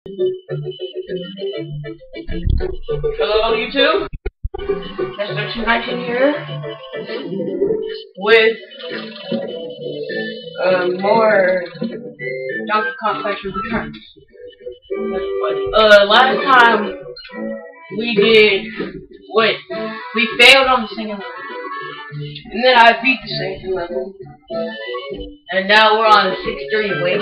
Hello, YouTube. Destruction here with more Donkey Kong Country Returns. Last time we did what? We failed on the second level, and then I beat the second level, and now we're on the 6-3 wait.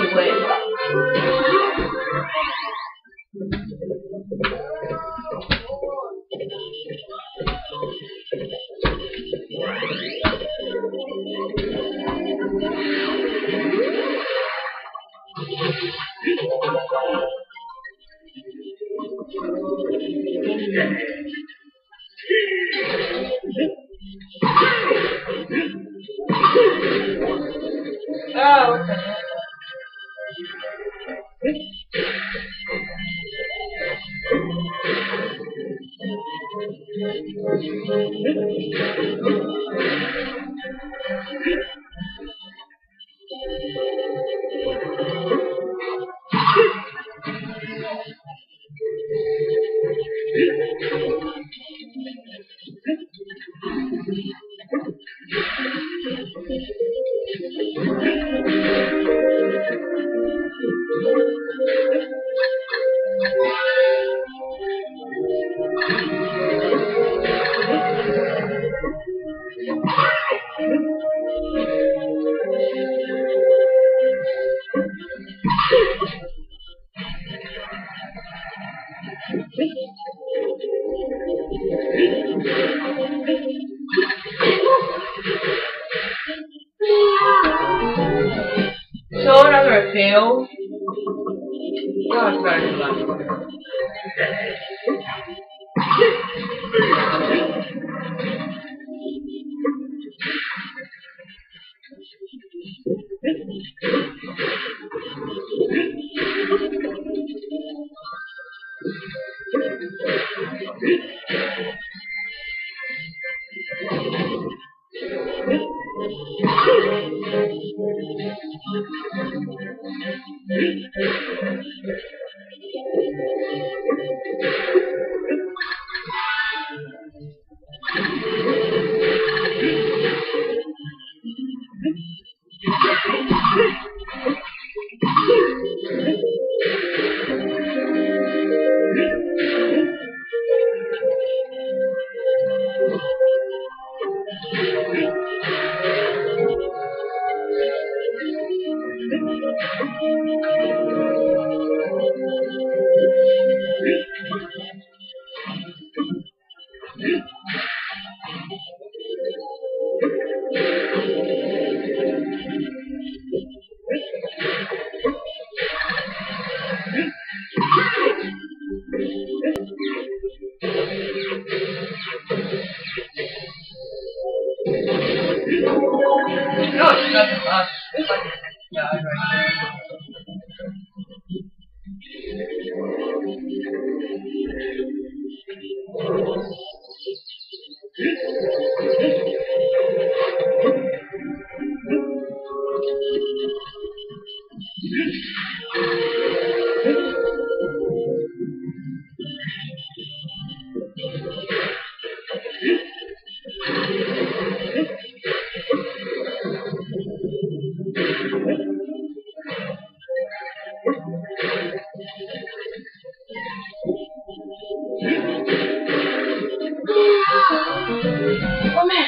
Oh, what the heck? So another fail. Oh, it's better than last one. No, it's nothing less. It's like right Oh man!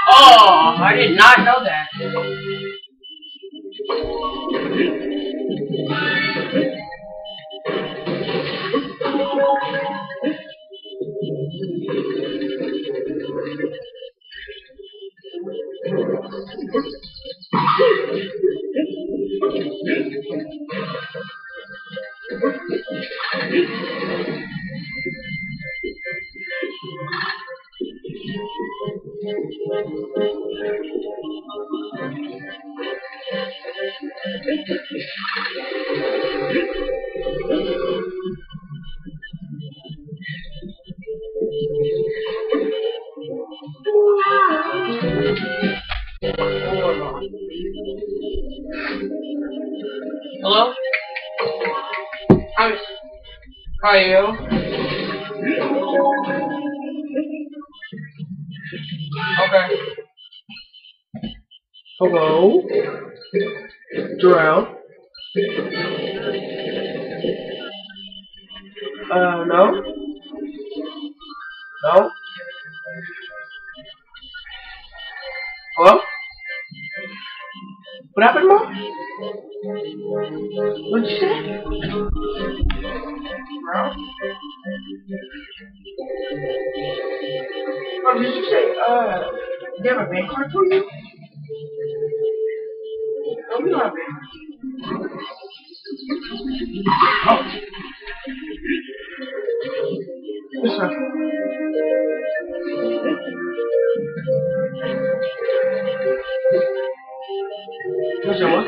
Oh, I did not know that. Hello? How are you? Okay. Hello? Drow? No? No? Hello? What happened, Mom? What did you say? Drow? What did you say? Do you have a bank card for you? No, we don't have a bank card. Oh. This one. What's that one?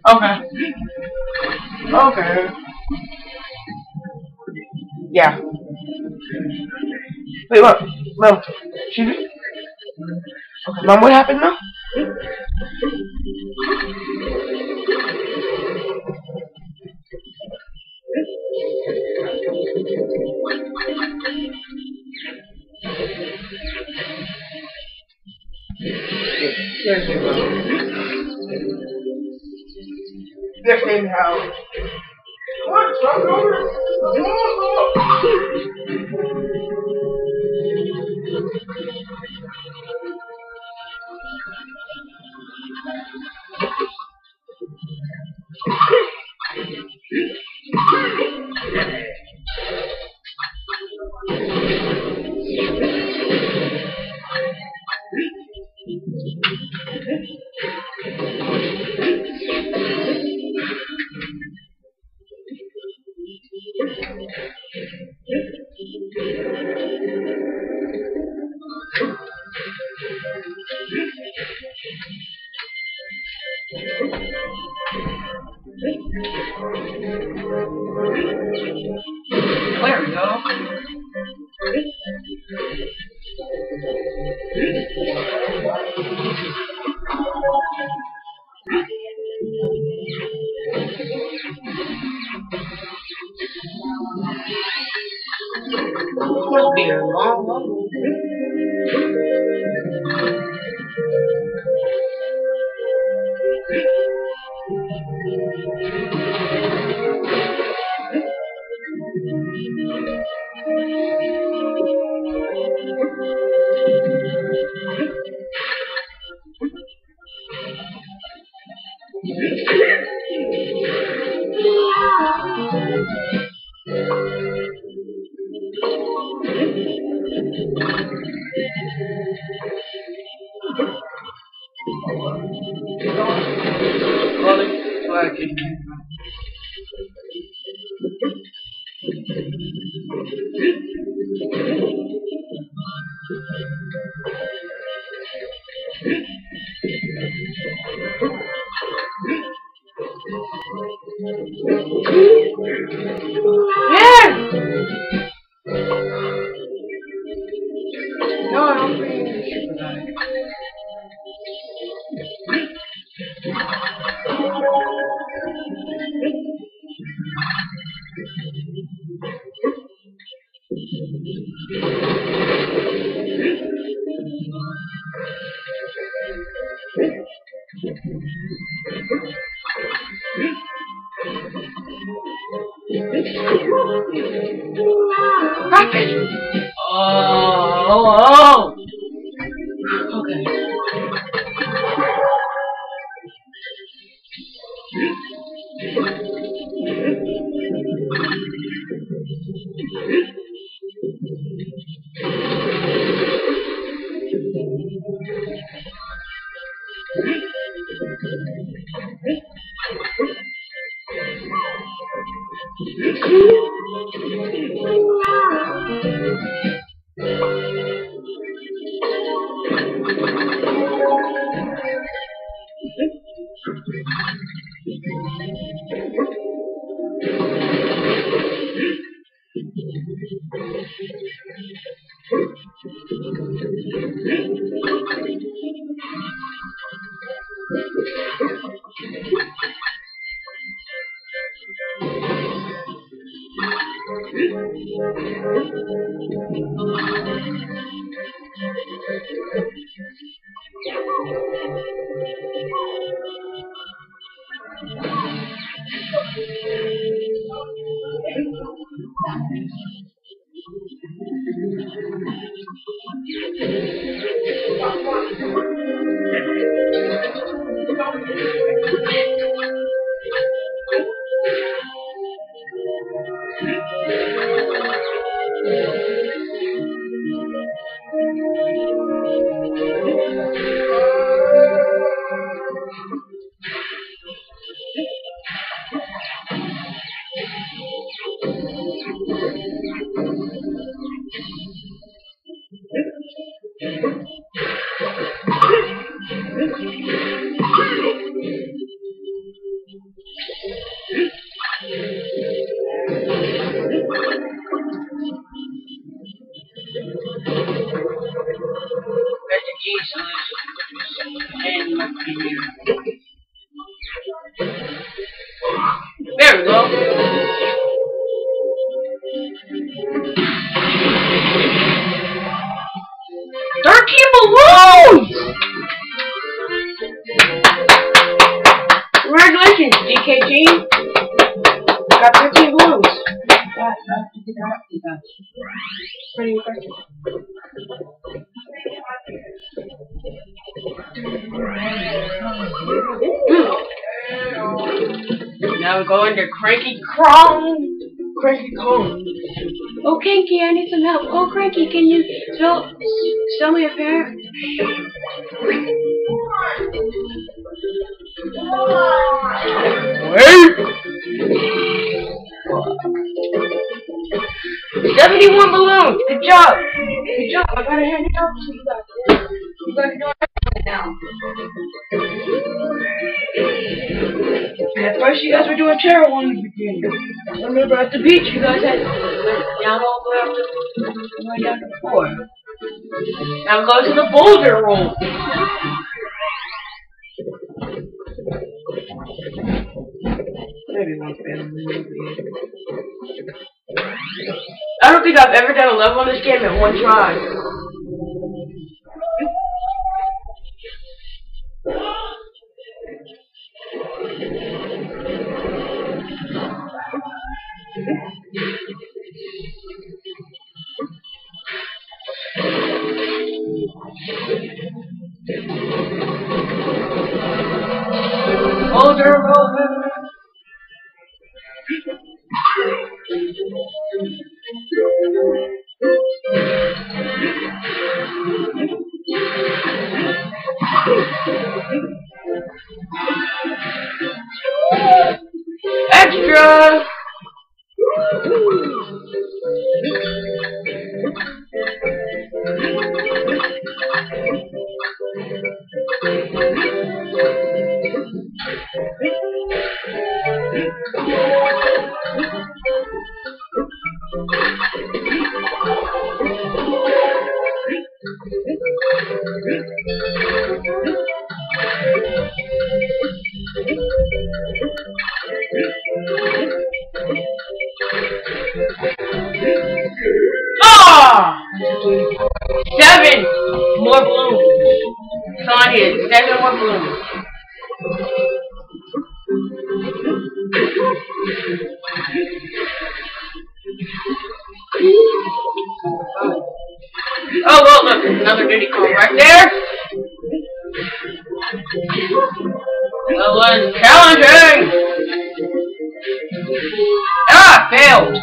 Okay. Okay. Yeah. Wait, what? Mom, she did? Okay. Mom, what happened now? Seriously, Mom. Next name how? What? Stop over. There we go. Must be a long one. Rolling, working. Yeah! No, I don't think you should die. Rocket! Oh! Okay. There we go. 13 balloons! Congratulations, DKG. Got 13 balloons. Pretty impressive. Now we're going to Cranky Kong. Cranky Kong. Oh, Cranky, I need some help. Oh, Cranky, can you sell me a pair? Wait! 71 balloons! Good job! Good job! I gotta hand it out to you guys. You guys are doing it now. And at first you guys were doing terrible in the beginning. Remember at the beach you guys had went down all the way up to went down to 4. Now go to the boulder room. Maybe one I don't think I've ever done a level on this game in one try. Boulder roller. Extra! Ah! 7 more balloons. It's on here. 7 more balloons. Oh, well, look, there's another Diddy Kong right there. That was challenging. Ah, failed.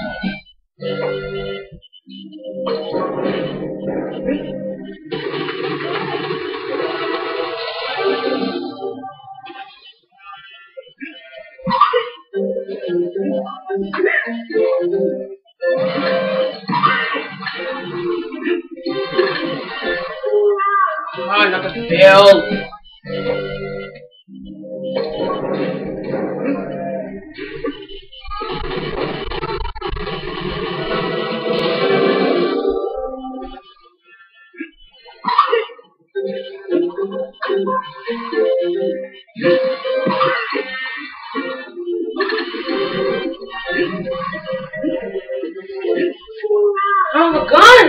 Oh, another failed. Oh, the gun!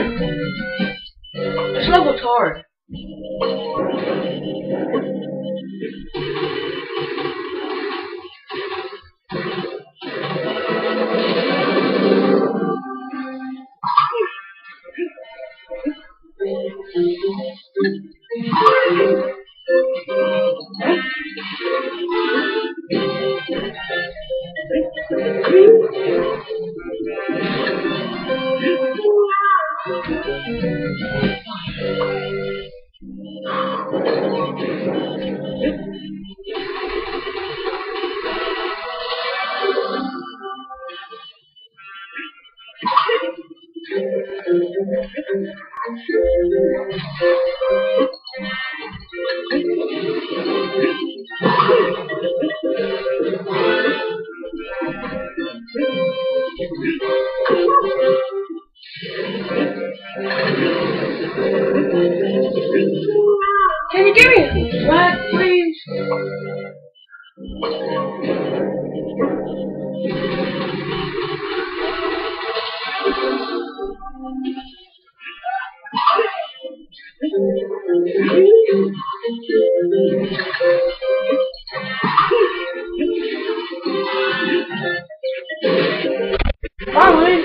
This level's hard. Can you give me a flag, please? Finally.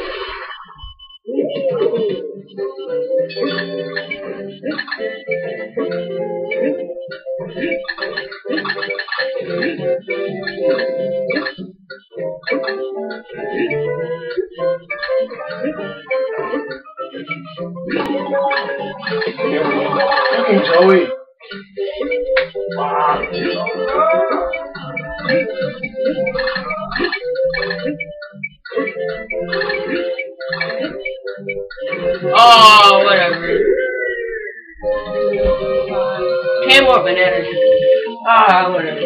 Fucking Joey. Oh, whatever. 10 more bananas. Ah, whatever.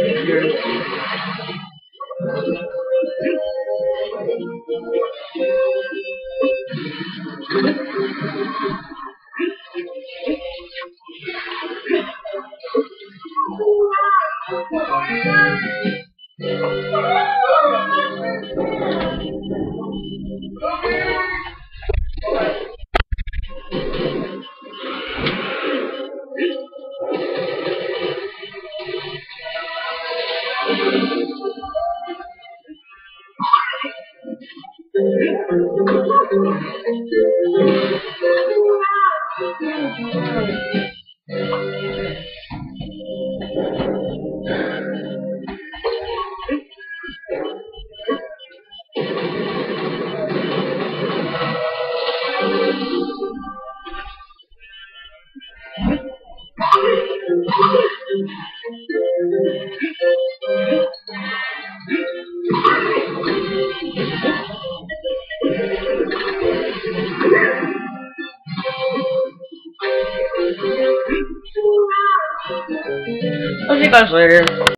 I'll see you guys later.